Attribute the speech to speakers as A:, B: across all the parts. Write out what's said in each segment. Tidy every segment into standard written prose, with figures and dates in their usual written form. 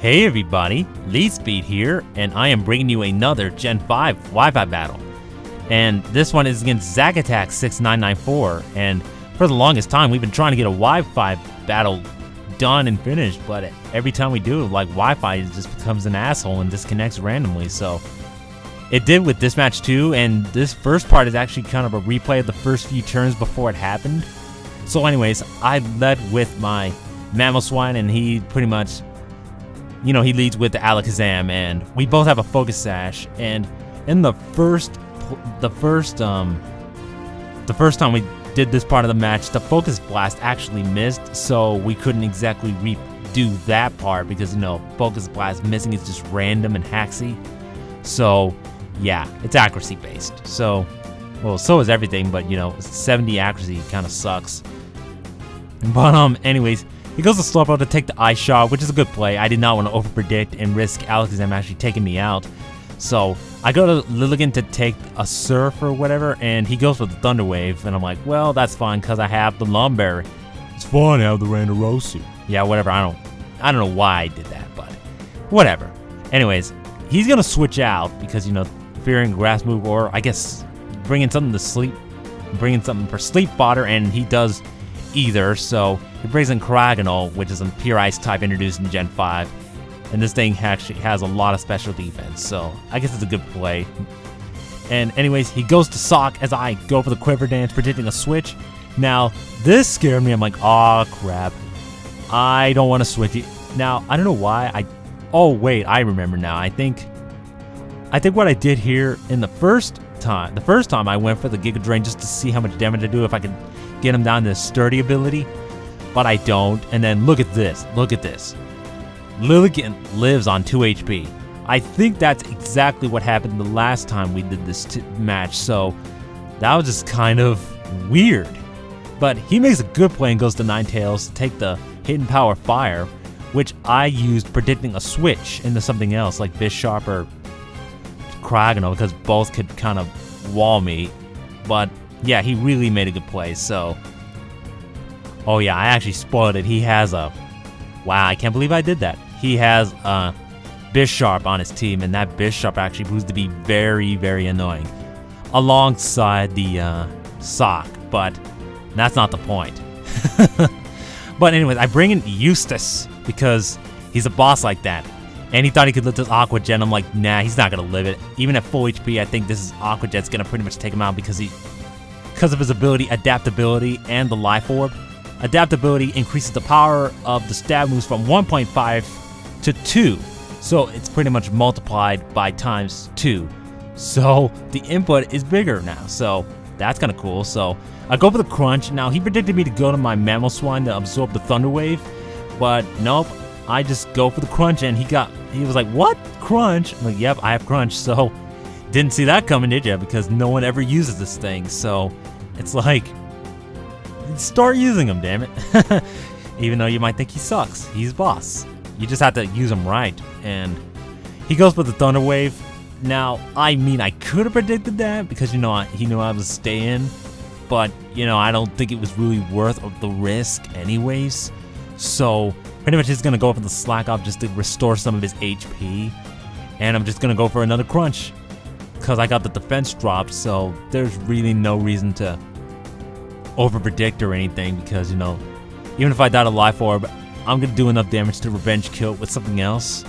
A: Hey everybody, Lead Speed here, and I am bringing you another Gen 5 Wi-Fi battle. And this one is against ZakAttack6994, and for the longest time we've been trying to get a Wi-Fi battle done and finished, but every time we do, like, Wi-Fi just becomes an asshole and disconnects randomly, so it did with this match too, and this first part is actually kind of a replay of the first few turns before it happened. So anyways, I led with my Mammal Swine, and he pretty much, you know, he leads with the Alakazam, and we both have a Focus Sash. And in the first time we did this part of the match, the Focus Blast actually missed, so we couldn't exactly redo that part because, you know, Focus Blast missing is just random and hacksy. So yeah, it's accuracy based. So, well, so is everything, but you know, 70 accuracy kind of sucks. But anyways, he goes to Slowbro to take the Ice Shot, which is a good play. I did not want to overpredict and risk Alakazam actually taking me out. So I go to Lilligant to take a Surf or whatever, and he goes for the Thunder Wave, and I'm like, well, that's fine because I have the Lumberry. It's fine, I have the Randarosu. Yeah, whatever. I don't know why I did that, but whatever. Anyways, he's gonna switch out because, you know, fearing Grass move, or I guess bringing something to sleep, bringing something for Sleep Fodder, and he does either. So he brings in Karaganol, which is a pure ice type introduced in Gen 5, and this thing actually has a lot of special defense, so I guess it's a good play. And anyways, he goes to Sawk as I go for the Quiver Dance, predicting a switch. Now this scared me. I'm like, oh crap, I don't want to switch it. Now I don't know why oh wait, I remember now. I think what I did here in the first time I went for the Giga Drain just to see how much damage I do if I could get him down to Sturdy ability, but I don't. And then look at this, Lilligant lives on 2 HP. I think that's exactly what happened the last time we did this match, so that was just kind of weird. But he makes a good play and goes to Ninetales to take the Hidden Power Fire, which I used predicting a switch into something else like Bisharp or Kraganol, because both could kind of wall me. But yeah, he really made a good play. So, oh yeah, I actually spoiled it. He has a, wow, I can't believe I did that. He has a Bisharp on his team, and that Bisharp actually proves to be very, very annoying alongside the Sawk, but that's not the point. But anyways, I bring in Eustace because he's a boss like that, and he thought he could live this Aqua Jet. I'm like, nah, he's not gonna live it. Even at full HP, I think this is Aqua Jet's gonna pretty much take him out because of his ability, Adaptability, and the Life Orb. Adaptability increases the power of the stab moves from 1.5 to 2, so it's pretty much multiplied by times 2. So the input is bigger now, so that's kind of cool. So I go for the Crunch. Now he predicted me to go to my Mammal Swine to absorb the Thunder Wave, but nope, I just go for the Crunch, and he was like, what? Crunch? I'm like, yep, I have Crunch. So didn't see that coming, did ya? Because no one ever uses this thing, so it's like, start using him, damn it. Even though you might think he sucks, he's boss. You just have to use him right. And he goes for the Thunder Wave. Now, I mean, I could have predicted that because, you know, he knew I was staying, but, you know, I don't think it was really worth the risk anyways. So pretty much he's gonna go for the Slack Off just to restore some of his HP, and I'm just gonna go for another Crunch because I got the defense dropped. So there's really no reason to overpredict or anything because, you know, even if I died a Life Orb, I'm gonna do enough damage to revenge kill it with something else,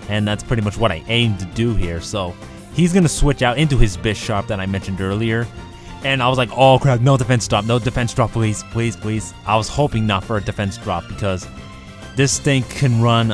A: and that's pretty much what I aim to do here. So he's gonna switch out into his Bisharp that I mentioned earlier, and I was like, oh crap, no defense drop, no defense drop, please, please, please. I was hoping not for a defense drop because this thing can run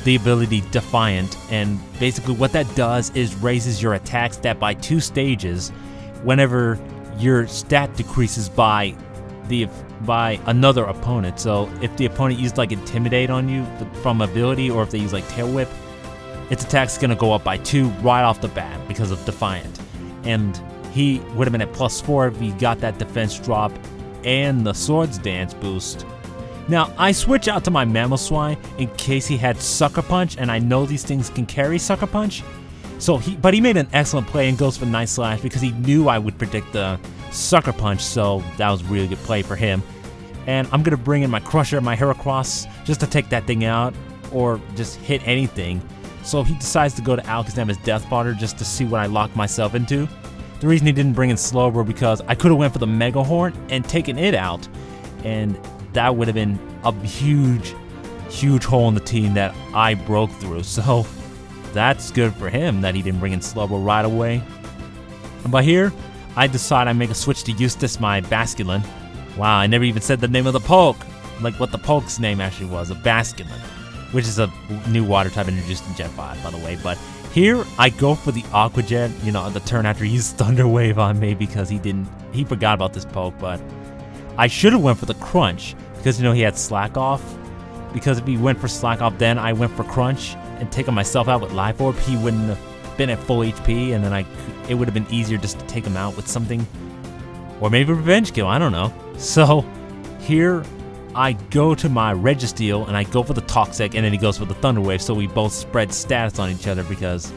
A: the ability Defiant, and basically what that does is raises your attack stat by 2 stages whenever your stat decreases by another opponent. So if the opponent used like Intimidate on you from ability, or if they use like Tail Whip, its attack's gonna go up by 2 right off the bat because of Defiant. And he would have been at +4 if he got that defense drop and the Swords Dance boost. Now I switch out to my Mammal Swine in case he had Sucker Punch, and I know these things can carry Sucker Punch. So but he made an excellent play and goes for Night Slash because he knew I would predict the Sucker Punch, so that was a really good play for him. And I'm gonna bring in my Crusher, my Heracross, just to take that thing out. or just hit anything. So he decides to go to Alakazam as Death Fodder just to see what I locked myself into. The reason he didn't bring in Slowbro because I could have went for the Mega Horn and taken it out, and that would have been a huge hole in the team that I broke through. So that's good for him that he didn't bring in Slowbro right away. But here, I decide I make a switch to Eustace, my Basculin. Wow, I never even said the name of the poke, like what the poke's name actually was, a Basculin, which is a new water type introduced in Gen 5, by the way. But here, I go for the Aqua Jet, you know, the turn after he used Thunder Wave on me because he forgot about this poke. But I should have went for the Crunch because, you know, he had Slack Off. Because if he went for Slack Off, then I went for Crunch and taking myself out with Life Orb, he wouldn't have been at full HP, and then it would have been easier just to take him out with something, or maybe Revenge Kill, I don't know. So here I go to my Registeel and I go for the Toxic, and then he goes for the Thunder Wave, so we both spread stats on each other because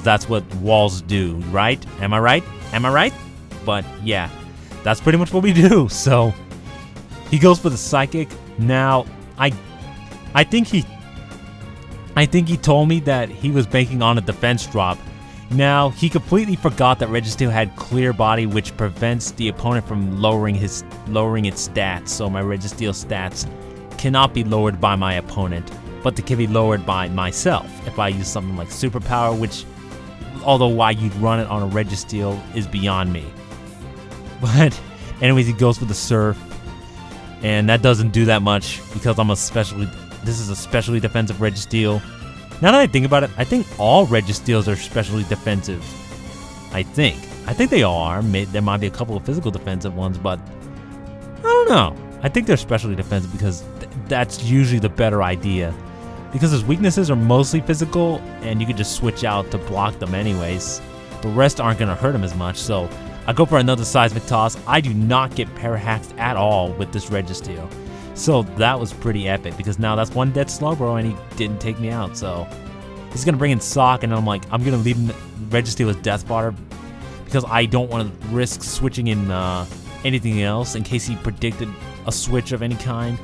A: that's what walls do, right? Am I right? Am I right? But yeah, that's pretty much what we do. So he goes for the Psychic. Now I think he told me that he was banking on a defense drop. Now, he completely forgot that Registeel had Clear Body, which prevents the opponent from lowering its stats. So my Registeel stats cannot be lowered by my opponent, but they can be lowered by myself if I use something like Superpower, which, although why you'd run it on a Registeel is beyond me. But anyways, he goes for the Surf, and that doesn't do that much because this is a specially defensive Registeel. Now that I think about it, I think all Registeels are specially defensive. I think they all are. There might be a couple of physical defensive ones, but I don't know. I think they're specially defensive because that's usually the better idea. Because his weaknesses are mostly physical, and you can just switch out to block them anyways. The rest aren't going to hurt him as much, so I go for another Seismic Toss. I do not get Parahaxed at all with this Registeel. So that was pretty epic because now that's one dead Slowbro and he didn't take me out. So he's going to bring in Sawk, and I'm like, I'm going to leave him Registeel as Death Fodder because I don't want to risk switching in anything else in case he predicted a switch of any kind.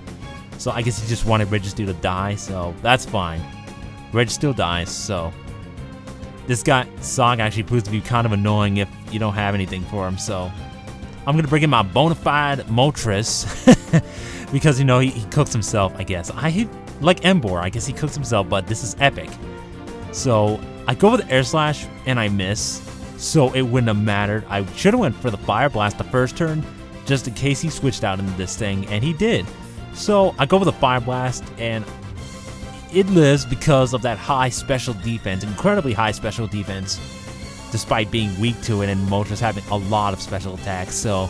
A: So I guess he just wanted Registeel to die, so that's fine. Registeel dies, so this guy, Sawk, actually proves to be kind of annoying if you don't have anything for him. So I'm going to bring in my Bonafide Moltres because, you know, he cooks himself, I guess. Like Embor, I guess he cooks himself, but this is epic. So I go with Air Slash and I miss, so it wouldn't have mattered. I should have went for the Fire Blast the first turn just in case he switched out into this thing, and he did. So I go with the Fire Blast, and it lives because of that high special defense, incredibly high special defense, despite being weak to it and Moltres having a lot of special attacks. So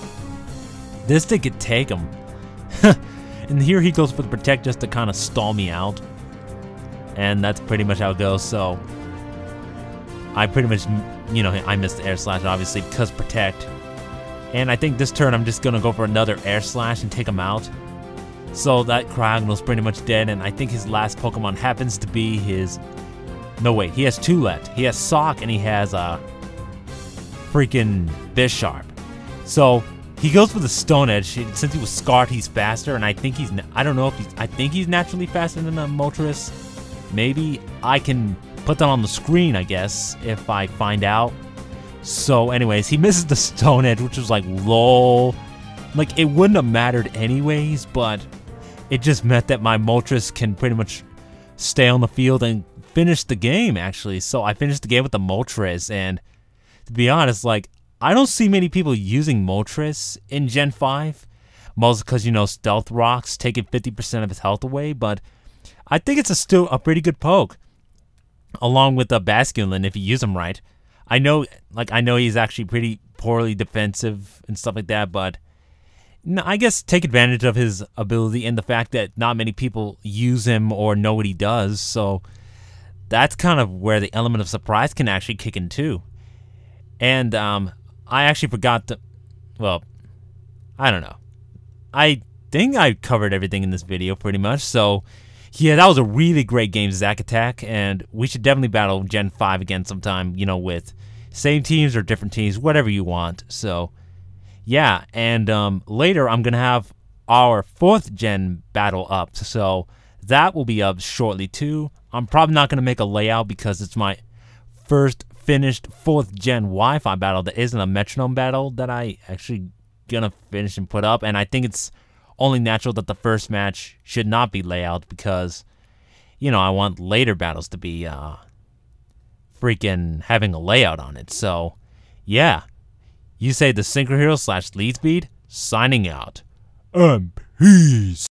A: this thing could take him. And here he goes for the Protect just to kind of stall me out. And that's pretty much how it goes. So I pretty much, you know, I missed the Air Slash obviously because Protect. And I think this turn I'm just going to go for another Air Slash and take him out. So that Cryogonal's pretty much dead, and I think his last Pokemon happens to be his... No, wait, he has two left. He has Sawk and he has freaking Bisharp. So he goes for the Stone Edge. Since he was scarred, he's faster, and I think he's... I don't know if he's... I think he's naturally faster than a Moltres. Maybe I can put that on the screen, I guess, if I find out. So anyways, he misses the Stone Edge, which was like, lol. Like, it wouldn't have mattered anyways, but it just meant that my Moltres can pretty much stay on the field and finish the game, actually. So I finished the game with the Moltres, and to be honest, like, I don't see many people using Moltres in Gen 5. Mostly because, you know, Stealth Rocks taking 50% of his health away, but I think it's still a pretty good poke. Along with the Basculin, if you use him right. I know he's actually pretty poorly defensive and stuff like that, but no, I guess take advantage of his ability and the fact that not many people use him or know what he does, so that's kind of where the element of surprise can actually kick in too. And I actually forgot to, well, I don't know. I think I covered everything in this video pretty much, so yeah, that was a really great game, ZakAttack, and we should definitely battle Gen 5 again sometime, you know, with same teams or different teams, whatever you want. So yeah, and later I'm going to have our 4th gen battle up, so That will be up shortly too. I'm probably not going to make a layout because it's my first finished 4th gen Wi-Fi battle that isn't a metronome battle that I actually gonna finish and put up, and I think it's only natural that the first match should not be layout because, you know, I want later battles to be freaking having a layout on it. So yeah, YuseiTheSynchroHero /LeadSpeed signing out. And peace.